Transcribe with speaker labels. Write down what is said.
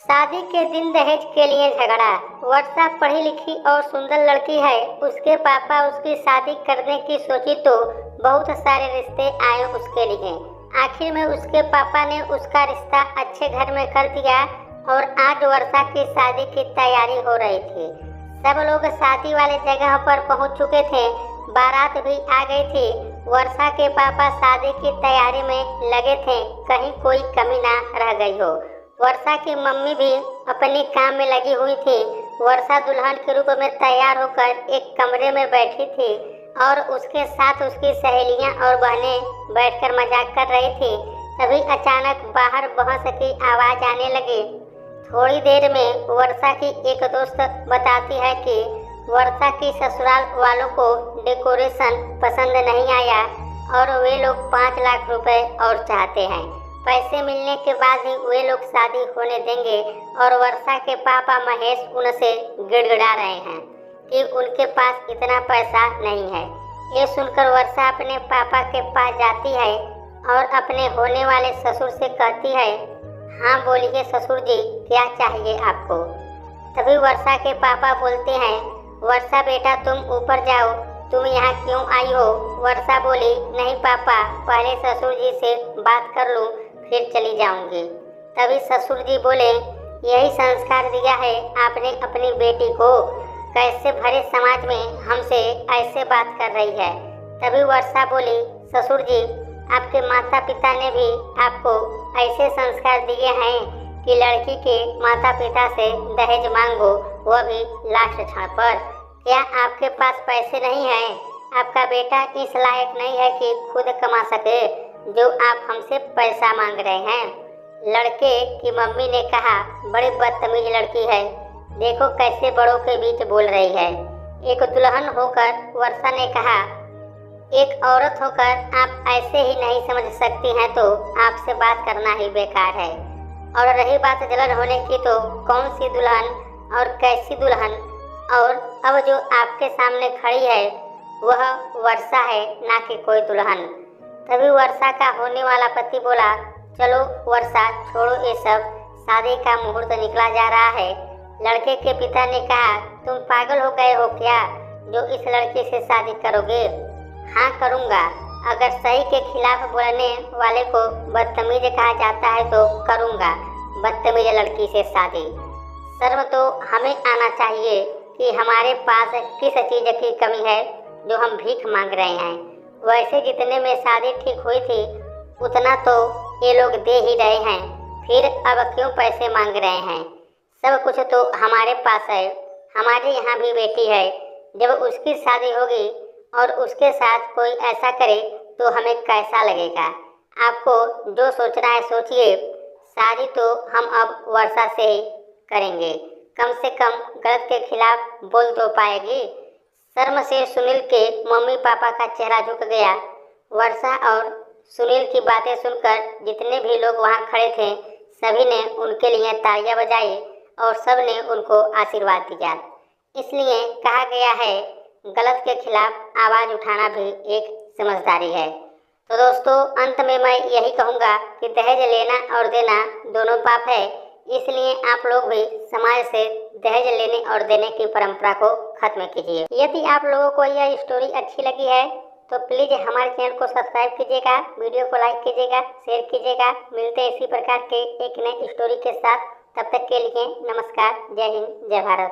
Speaker 1: शादी के दिन दहेज के लिए झगड़ा। वर्षा पढ़ी लिखी और सुंदर लड़की है। उसके पापा उसकी शादी करने की सोची तो बहुत सारे रिश्ते आए उसके लिए। आखिर में उसके पापा ने उसका रिश्ता अच्छे घर में कर दिया और आज वर्षा की शादी की तैयारी हो रही थी। सब लोग शादी वाले जगह पर पहुंच चुके थे। बारात भी आ गई थी। वर्षा के पापा शादी की तैयारी में लगे थे, कहीं कोई कमी ना रह गई हो। वर्षा की मम्मी भी अपने काम में लगी हुई थी। वर्षा दुल्हन के रूप में तैयार होकर एक कमरे में बैठी थी और उसके साथ उसकी सहेलियां और बहनें बैठकर मजाक कर रही थी। तभी अचानक बाहर बहस की आवाज आने लगी। थोड़ी देर में वर्षा की एक दोस्त बताती है कि वर्षा की ससुराल वालों को डेकोरेशन पसंद नहीं आया और वे लोग 5 लाख रुपए और चाहते हैं। पैसे मिलने के बाद ही वे लोग शादी होने देंगे और वर्षा के पापा महेश उनसे गिड़गिड़ा रहे हैं कि उनके पास इतना पैसा नहीं है। ये सुनकर वर्षा अपने पापा के पास जाती है और अपने होने वाले ससुर से कहती है, हाँ बोलिए ससुर जी, क्या चाहिए आपको। तभी वर्षा के पापा बोलते हैं, वर्षा बेटा तुम ऊपर जाओ, तुम यहाँ क्यों आई हो। वर्षा बोली, नहीं पापा, पहले ससुर जी से बात कर लूँ फिर चली जाऊंगी। तभी ससुर जी बोले, यही संस्कार दिया है आपने अपनी बेटी को, कैसे भरे समाज में हमसे ऐसे बात कर रही है। तभी वर्षा बोली, ससुर जी आपके माता पिता ने भी आपको ऐसे संस्कार दिए हैं कि लड़की के माता पिता से दहेज मांगो, वह भी लास्ट क्षण पर। क्या आपके पास पैसे नहीं हैं? आपका बेटा इस लायक नहीं है कि खुद कमा सके जो आप हमसे पैसा मांग रहे हैं। लड़के की मम्मी ने कहा, बड़ी बदतमीज लड़की है, देखो कैसे बड़ों के बीच बोल रही है। एक दुल्हन होकर वर्षा ने कहा, एक औरत होकर आप ऐसे ही नहीं समझ सकती हैं तो आपसे बात करना ही बेकार है। और रही बात जलन होने की, तो कौन सी दुल्हन और कैसी दुल्हन, और अब जो आपके सामने खड़ी है वह वर्षा है, ना कि कोई दुल्हन। तभी वर्षा का होने वाला पति बोला, चलो वर्षा छोड़ो ये सब, शादी का मुहूर्त निकला जा रहा है। लड़के के पिता ने कहा, तुम पागल हो गए हो क्या जो इस लड़के से शादी करोगे। हाँ करूँगा, अगर सही के खिलाफ बोलने वाले को बदतमीज कहा जाता है तो करूँगा बदतमीज लड़की से शादी। शर्म तो हमें आना चाहिए कि हमारे पास किस चीज़ की कमी है जो हम भीख मांग रहे हैं। वैसे जितने में शादी ठीक हुई थी उतना तो ये लोग दे ही रहे हैं, फिर अब क्यों पैसे मांग रहे हैं। सब कुछ तो हमारे पास है, हमारे यहाँ भी बेटी है। जब उसकी शादी होगी और उसके साथ कोई ऐसा करे तो हमें कैसा लगेगा। आपको जो सोचना है सोचिए, शादी तो हम अब वर्षा से ही करेंगे, कम से कम गलत के खिलाफ बोल तो पाएगी। शर्म से सुनील के मम्मी पापा का चेहरा झुक गया। वर्षा और सुनील की बातें सुनकर जितने भी लोग वहां खड़े थे सभी ने उनके लिए तालियां बजाई और सब ने उनको आशीर्वाद दिया। इसलिए कहा गया है, गलत के खिलाफ आवाज़ उठाना भी एक समझदारी है। तो दोस्तों, अंत में मैं यही कहूँगा कि दहेज लेना और देना दोनों पाप है, इसलिए आप लोग भी समाज से दहेज लेने और देने की परंपरा को खत्म कीजिए। यदि आप लोगों को यह स्टोरी अच्छी लगी है तो प्लीज़ हमारे चैनल को सब्सक्राइब कीजिएगा, वीडियो को लाइक कीजिएगा, शेयर कीजिएगा। मिलते हैं इसी प्रकार के एक नए स्टोरी के साथ। तब तक के लिए नमस्कार, जय हिंद, जय भारत।